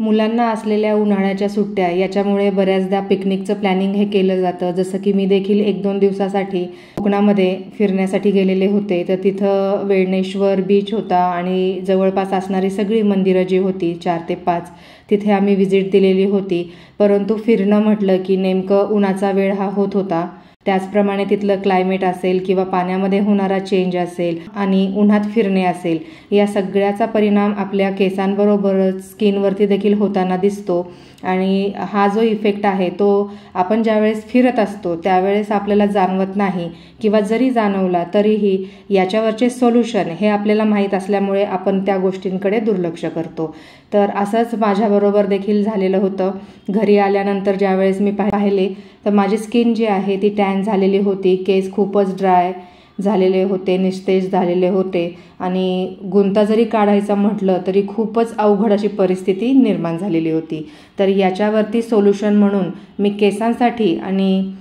मुलांना असलेल्या उन्हाळ्याच्या सुट्ट्या याच्यामुळे बऱ्याचदा पिकनिकचं प्लॅनिंग हे केलं जातं। जसं की मी देखील 1-2 दिवसासाठी कोकणामध्ये फिरण्यासाठी गेलेले होते। तर तिथं वेळणेश्वर बीच होता आणि जवळपास असणारी सगळी मंदिरं जी होती 4 ते 5 तिथे आम्ही व्हिजिट दिलेली होती। परंतु फिरणं म्हटलं की नेमकं उन्हाचा वेळ हा होत होता, त्याचप्रमाणे तिथलं क्लायमेट असेल किंवा पाण्यामध्ये होणारा चेंज असेल आणि उन्हात फिरणे असेल, या सगळ्याचा परिणाम आपल्या केसांबरोबरच स्किनवरती देखील होताना दिसतो। आणि हा जो इफेक्ट आहे तो आपण ज्यावेळेस फिरत असतो त्यावेळेस आपल्याला जाणवत नाही, किंवा जरी जाणवला तरीही याच्यावरचे सोल्युशन हे आपल्याला माहीत असल्यामुळे आपण त्या गोष्टींकडे दुर्लक्ष करतो। तर असंच माझ्याबरोबर देखील झालेलं होतं। घरी आल्यानंतर ज्यावेळेस मी पाहिले तर माझी स्किन जी आहे ती टॅन झालेली होती, केस खूपच ड्राय झालेले होते, निस्तेज झालेले होते आणि गुंता जरी काढायचा म्हटलं तरी खूपच अवघड अशी परिस्थिती निर्माण झालेली होती। तर याच्यावरती सोल्युशन म्हणून मी केसांसाठी आणि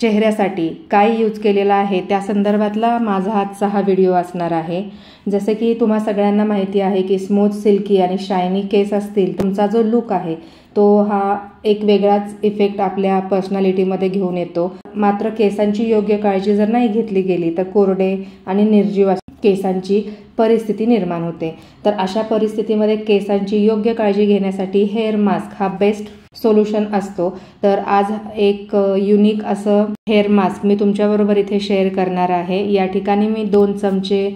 चेहऱ्यासाठी काय यूज केलेला आहे त्या संदर्भातला माझा आजचा हा व्हिडिओ असणार आहे। जसे की तुम्हा सगळ्यांना माहिती आहे की स्मूथ, सिल्की आणि शायनी केस असतील, तुमचा जो लुक आहे तो हा एक वेगळाच इफेक्ट आपल्या पर्सनॅलिटीमध्ये घेऊन येतो। मात्र केसांची योग्य काळजी जर नाही घेतली गेली तर कोरडे आणि निर्जीव केसांची परिस्थिती निर्माण होते। तर अशा परिस्थितीमध्ये केसांची योग्य काळजी घेण्यासाठी हेअर मास्क हा बेस्ट सोल्युशन असतो। तर आज एक युनिक असं हेअर मास्क मी तुमच्याबरोबर इथे शेअर करणार आहे। या ठिकाणी मी 2 चमचे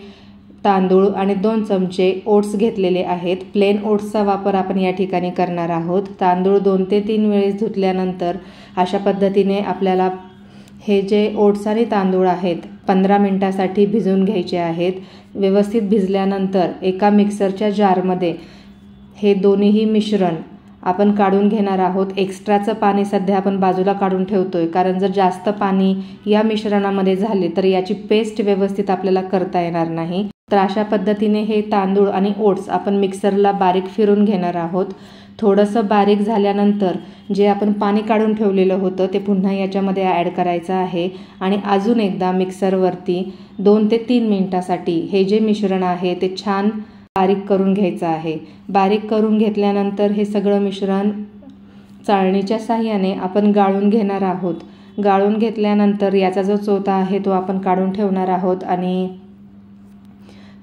तांदूळ आणि 2 चमचे ओट्स घेतलेले आहेत। प्लेन ओट्सचा वापर आपण या ठिकाणी करणार आहोत। तांदूळ 2 ते 3 वेळेस धुतल्यानंतर अशा पद्धतीने आपल्याला हे जे ओट्स आणि तांदूळ आहेत 15 मिनिटासाठी भिजवून घ्यायचे आहेत। व्यवस्थित भिजल्यानंतर एका मिक्सरच्या जारमध्ये हे दोन्हीही मिश्रण आपण काढून घेणार आहोत। एक्स्ट्राचं पाणी सध्या आपण बाजूला काढून ठेवतोय, कारण जर जास्त पाणी या मिश्रणामध्ये झाले तर याची पेस्ट व्यवस्थित आपल्याला करता येणार नाही। तर अशा पद्धतीने हे तांदूळ आणि ओट्स आपण मिक्सरला बारीक फिरून घेणार आहोत। थोडंसं बारीक झाल्यानंतर जे आपण पाणी काढून ठेवलेलं होतं ते पुन्हा याच्यामध्ये ॲड करायचं आहे आणि अजून एकदा मिक्सरवरती 2 ते 3 मिनिटासाठी हे जे मिश्रण आहे ते छान बारीक करून घ्यायचं आहे। बारीक करून घेतल्यानंतर हे सगळं मिश्रण चाळणीच्या साहाय्याने आपण गाळून घेणार आहोत। गाळून घेतल्यानंतर याचा जो चोथा आहे तो आपण काढून ठेवणार आहोत आणि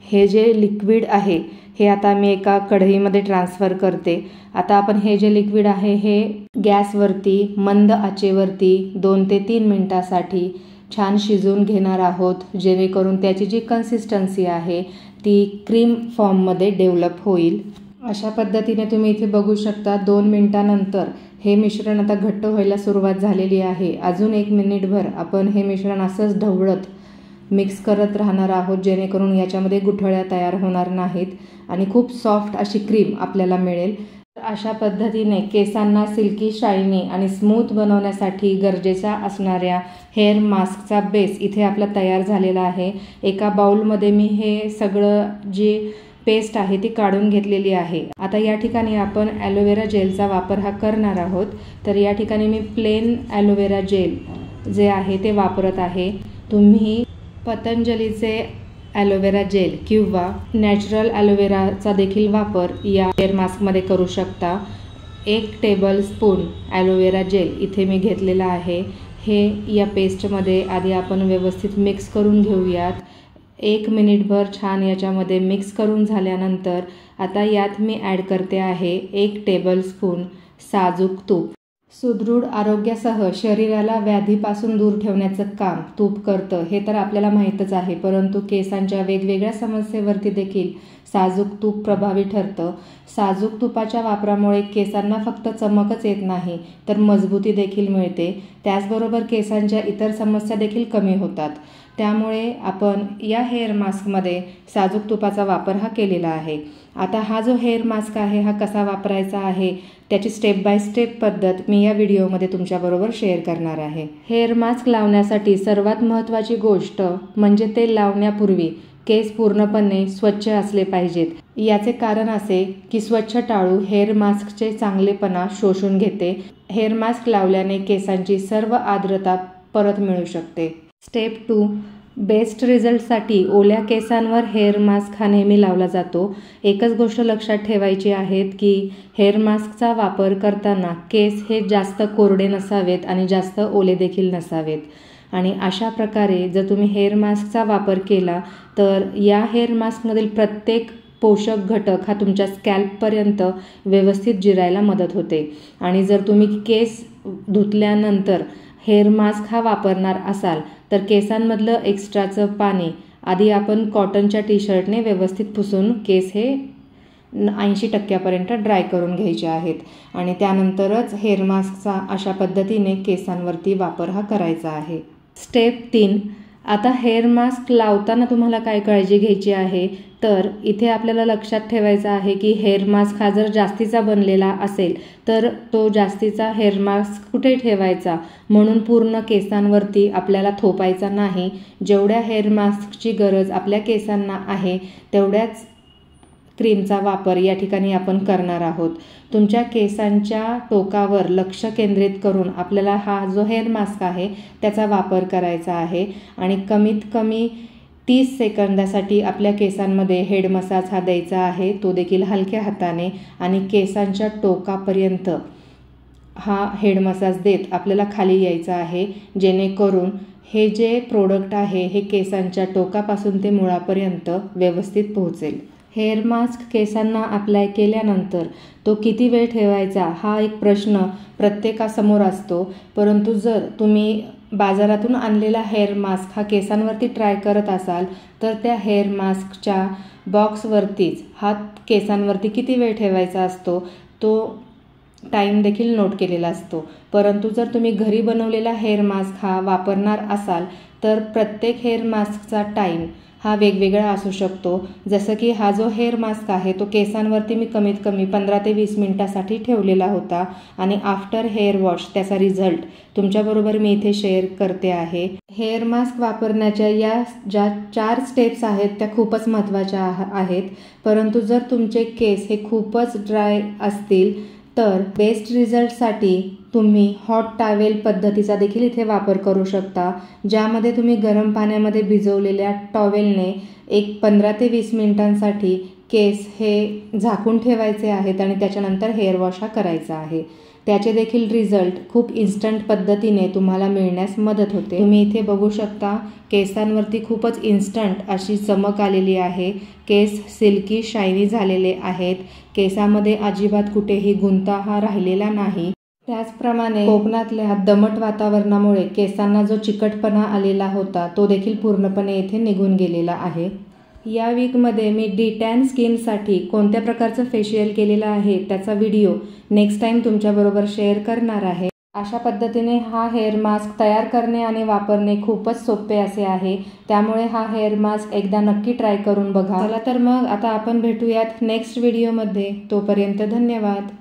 हे जे लिक्विड आहे हे आता मी एका कढईमध्ये ट्रान्सफर करते। आता आपण हे जे लिक्विड आहे हे गॅसवरती मंद आचेवरती 2 ते 3 मिनिटासाठी छान शिजवून घेणार आहोत, जेणेकरून त्याची जी कन्सिस्टन्सी आहे ती क्रीम फॉर्ममध्ये डेव्हलप होईल। अशा पद्धतीने तुम्ही इथे बघू शकता 2 मिनिटानंतर हे मिश्रण आता घट्ट व्हायला सुरुवात झालेली आहे। अजून 1 मिनिटभर आपण हे मिश्रण असंच ढवळत मिक्स करत राहणार आहोत, जेणेकरून याच्यामध्ये गुठळ्या तयार होणार नाहीत आणि खूप सॉफ्ट अशी क्रीम आपल्याला मिळेल। अशा पद्धतीने केसांना सिल्की, शायनी आणि स्मूथ बनवण्यासाठी गरजेचा असणाऱ्या हेअर मास्कचा बेस इथे आपला तयार झालेला आहे। एका बाउलमध्ये मी हे सगळं जी पेस्ट आहे ती काढून घेतलेली आहे। आता या ठिकाणी आपण ॲलोवेरा जेलचा वापर हा करणार आहोत। तर या ठिकाणी मी प्लेन ॲलोवेरा जेल जे आहे ते वापरत आहे। तुम्ही पतंजलीचे ॲलोवेरा जेल किंवा नॅचरल ॲलोवेराचा देखील वापर या हेअर मास्कमध्ये करू शकता। 1 टेबलस्पून ॲलोवेरा जेल इथे मी घेतलेला आहे। हे या पेस्टमध्ये आधी आपण व्यवस्थित मिक्स करून घेऊयात। 1 मिनिटभर छान याच्यामध्ये मिक्स करून झाल्यानंतर आता यात मी ॲड करते आहे 1 टेबलस्पून साजूक तूप। सुदृढ आरोग्यासह शरीराला व्याधीपासून दूर ठेवण्याचं काम तूप करतं हे तर आपल्याला माहीतच आहे, परंतु केसांच्या वेगवेगळ्या समस्येवरती देखील साजूक तूप प्रभावी ठरतं। साजूक तुपाच्या वापरामुळे केसांना फक्त चमकच येत नाही तर मजबूती देखील मिळते, त्याचबरोबर केसांच्या इतर समस्या देखील कमी होतात। त्यामुळे आपण या हेअर मास्कमध्ये साजूक तुपाचा वापर हा केलेला आहे। आता हा जो हेअर मास्क आहे हा कसा वापरायचा आहे त्याची स्टेप बाय स्टेप पद्धत मी या व्हिडिओमध्ये तुमच्याबरोबर शेअर करणार आहे। हेअर मास्क लावण्यासाठी सर्वात महत्त्वाची गोष्ट म्हणजे ते लावण्यापूर्वी केस पूर्णपणे स्वच्छ असले पाहिजेत। याचे कारण असे की स्वच्छ टाळू हेअर मास्कचे चांगलेपणा शोषून घेते। हेअर मास्क लावल्याने केसांची सर्व आर्द्रता परत मिळू शकते। स्टेप 2, बेस्ट रिझल्टसाठी ओल्या केसांवर हेअर मास्क हा नेहमी लावला जातो. एकच गोष्ट लक्षात ठेवायची आहे की हेअर मास्कचा वापर करताना केस हे जास्त कोरडे नसावेत आणि जास्त ओले देखील नसावेत. आणि अशा प्रकारे जर तुम्ही हेअर मास्कचा वापर केला तर या हेअर मास्कमधील प्रत्येक पोषक घटक हा तुमच्या स्कॅल्पपर्यंत व्यवस्थित जिरायला मदत होते. आणि जर तुम्ही केस धुतल्यानंतर हेअर मास्क हा वापरणार असाल तर केसांमधलं एक्स्ट्राचं पाणी आधी आपण कॉटनच्या टी-शर्टने व्यवस्थित पुसून केस हे 80% ड्राय करून घ्यायचे आहेत आणि त्यानंतरच हेअर मास्कचा अशा पद्धतीने केसांवरती वापर हा करायचा आहे. स्टेप 3. आता हेअर मास्क लावताना तुम्हाला काय काळजी घ्यायची आहे तर इथे आपल्याला लक्षात ठेवायचं आहे की हेअर मास्क हा जर जास्तीचा बनलेला असेल तर तो जास्तीचा हेअर मास्क कुठे ठेवायचा, म्हणून पूर्ण केसांवरती आपल्याला थोपायचा नाही. जेवढ्या हेअर मास्कची गरज आपल्या केसांना आहे तेवढ्याच क्रीमचा वापर या ठिकाणी आपण करणार आहोत. तुमच्या केसांच्या टोकावर लक्ष केंद्रित करून आपल्याला हा जो हेअर मास्क आहे त्याचा वापर करायचा आहे आणि कमीत कमी 30 सेकंदासाठी आपल्या केसांमध्ये हेड मसाज हा द्यायचा आहे, तो देखील हलक्या हाताने, आणि केसांच्या टोकापर्यंत हा हेड मसाज देत आपल्याला खाली यायचा आहे, जेणेकरून हे जे प्रोडक्ट आहे हे केसांच्या टोकापासून ते मुळापर्यंत व्यवस्थित पोहोचेल. हेअर मास्क केसांना अप्लाय केल्यानंतर तो किती वेळ ठेवायचा हा एक प्रश्न प्रत्येकासमोर असतो. परंतु जर तुम्ही बाजारातून आणलेला हेअर मास्क हा केसांवरती ट्राय करत असाल तर त्या हेअर मास्कच्या बॉक्सवरतीच हा केसांवरती किती वेळ ठेवायचा असतो तो टाईम देखील नोट केलेला असतो. परंतु जर तुम्ही घरी बनवलेला हेअर मास्क हा वापरणार असाल तर प्रत्येक हेअर मास्कचा टाईम हा वेगवेगळा असू शकतो. जसं की हा जो हेअर मास्क आहे तो केसांवरती मी कमीत कमी 15 ते 20 मिनिटासाठी ठेवलेला होता आणि आफ्टर हेअर वॉश त्याचा रिझल्ट तुमच्याबरोबर मी इथे शेअर करते आहे. हेअर मास्क वापरण्याच्या या ज्या 4 स्टेप्स आहेत त्या खूपच महत्त्वाच्या आहेत. परंतु जर तुमचे केस हे खूपच ड्राय असतील तर बेस्ट रिझल्टसाठी तुम्ही हॉट टॉवेल पद्धतीचा देखील इथे वापर करू शकता, ज्यामध्ये तुम्ही गरम पाण्यामध्ये भिजवलेल्या टॉवेलने एक 15 ते 20 मिनिटांसाठी केस हे झाकून ठेवायचे आहेत आणि त्याच्यानंतर हेअर वॉश हा करायचा आहे. त्याचे देखील रिझल्ट खूप इन्स्टंट पद्धतीने तुम्हाला मिळण्यास मदत होते. तुम्ही इथे बघू शकता केसांवरती खूपच इन्स्टंट अशी चमक आलेली आहे. केस सिल्की शायनी झालेले आहेत. केसामध्ये अजिबात कुठेही गुंता हा राहिलेला नाही. त्याचप्रमाणे कोकणातल्या दमट वातावरणामुळे केसांना जो चिकटपणा आलेला होता तो देखील पूर्णपणे इथे निघून गेलेला आहे. या वीकमध्ये मी डिटॅन स्किनसाठी कोणत्या प्रकारचं फेशियल केलेलं आहे त्याचा व्हिडिओ नेक्स्ट टाईम तुमच्याबरोबर शेअर करणार आहे. अशा पद्धतीने हा हेअर मास्क तयार करणे आणि वापरणे खूपच सोपे असे आहे. त्यामुळे हा हेअर मास्क एकदा नक्की ट्राय करून बघा. चला तर मग आता आपण भेटूयात नेक्स्ट व्हिडिओमध्ये. तोपर्यंत धन्यवाद.